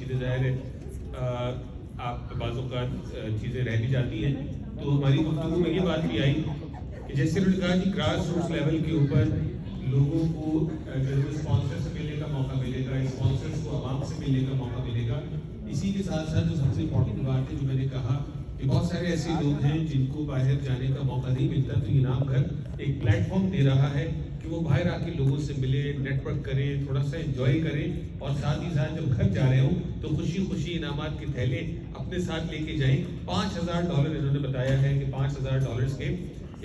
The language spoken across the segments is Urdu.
چیزیں ظاہر ہے آپ بعض اوقات چیزیں رہ بھی جاتی ہیں. تو ہماری گفتگو میں یہ بات بھی آئی کہ جیسے انہوں نے کہا کہ گراس روٹس لیول کے اوپر لوگوں کو جو ہے اسپانسر سے ملنے کا موقع ملے گا, اسپانسرس کو عوام سے ملنے کا موقع ملے گا. اسی کے ساتھ ساتھ جو سب سے امپورٹنٹ بات ہے جو میں نے کہا کہ بہت سارے ایسے لوگ ہیں جن کو باہر جانے کا موقع نہیں ملتا, تو انعام گھر ایک پلیٹ فارم دے رہا ہے کہ وہ باہر آ کے لوگوں سے ملے, نیٹ ورک کریں, تھوڑا سا انجوائے کریں, اور ساتھ ہی ساتھ جب گھر جا رہے ہوں تو خوشی خوشی انعامات کے تھیلے اپنے ساتھ لے کے جائیں. $5,000 انہوں نے بتایا ہے کہ $5,000 کے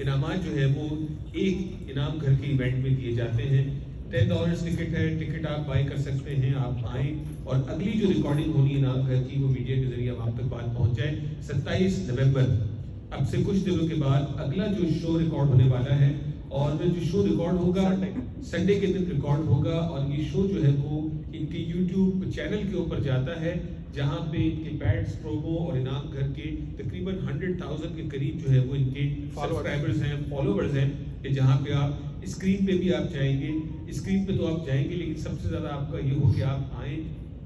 انعامات جو ہے وہ ایک انعام گھر کے ایونٹ میں دیے جاتے ہیں. $10 ٹکٹ ہے, ٹکٹ آپ بائی کر سکتے ہیں, آپ آئیں اور اگلی جو ریکارڈنگ ہونی ہے انعام گھر کی وہ میڈیا کے ذریعے آپ تک بات پہنچ جائے. 27 نومبر اب سے کچھ دنوں کے بعد اگلا جو شو ریکارڈ ہونے والا ہے, اور جو شو ریکارڈ ہوگا سنڈے کے دن ریکارڈ ہوگا, اور یہ شو جو ہے وہ ان کے یوٹیوب چینل کے اوپر جاتا ہے جہاں پہ ان کے بیٹس پرومو اور انعام گھر کے تقریباً 100,000 کے قریب جو ہے وہ ان کے سبسکرائبرز ہیں, فالوورز ہیں, کہ جہاں پہ آپ اسکرین پہ بھی آپ جائیں گے, اسکرین پہ تو آپ جائیں گے لیکن سب سے زیادہ آپ کا یہ ہو کہ آپ آئیں,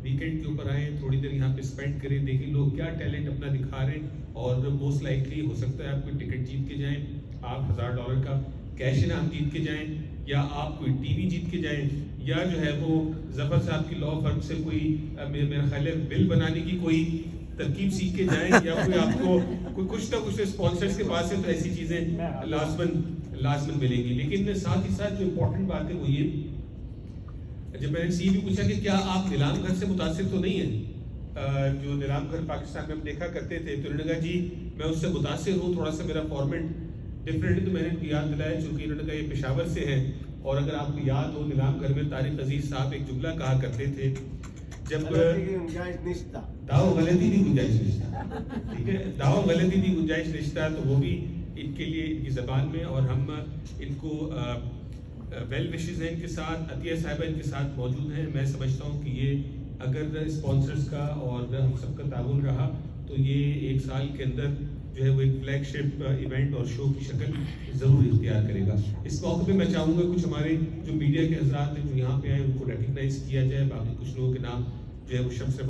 ویکینڈ کے اوپر آئیں, تھوڑی دیر یہاں پہ اسپینڈ کریں, دیکھیں لوگ کیا ٹیلنٹ اپنا دکھا رہے ہیں, اور موسٹ لائکلی ہو سکتا ہے آپ کوئی ٹکٹ جیت کے جائیں, آپ $1,000 کا کیش انعام جیت کے جائیں, یا آپ کوئی ٹی وی جیت کے جائیں, یا جو ہے وہ ظفر صاحب کی لا فرم سے کوئی میرا خیال ہے بل بنانے کی کوئی ترکیب سیکھ کے جائیں, یا کوئی آپ کو کوئی کچھ نہ کچھ اسپانسرز کے پاس سے تو ایسی چیزیں لازمن ملیں گی. لیکن ساتھ ہی ساتھ جو امپورٹنٹ بات ہے وہ یہ, جب میں نے سی بھی پوچھا کہ کیا آپ نیلام گھر سے متاثر تو نہیں ہیں, جو نیلام گھر پاکستان میں ہم دیکھا کرتے تھے, تو انہوں نے کہا جی میں اس سے متاثر ہوں, تھوڑا سا میرا فارمیٹ ڈفرینٹ. تو میں نے ان کو یاد دلایا چونکہ انہوں نے کہا یہ پشاور سے ہیں, اور اگر آپ کو یاد ہو نیلام گھر میں طارق عزیز صاحب ایک جملہ کہا کرتے تھے, جب داؤ غلطی کی گنجائش رشتہ, ٹھیک ہے, داؤ غلطی کی گنجائش رشتہ, تو وہ بھی ان کے لیے ان کی زبان میں, اور ہم ان کو ویل وشز ہیں ان کے ساتھ, عطیہ صاحبہ ان کے ساتھ موجود ہیں. میں سمجھتا ہوں کہ یہ اگر اسپانسرز کا اور ہم سب کا تعاون رہا تو یہ ایک سال کے اندر جو ہے وہ ایک فلیگ شپ ایونٹ اور شو کی شکل ضرور اختیار کرے گا. اس موقع پہ میں چاہوں گا کچھ ہمارے جو میڈیا کے حضرات ہیں جو یہاں پہ آئے ان کو ریکگنائز کیا جائے. باقی کچھ لوگوں کے نام جو ہے وہ شمس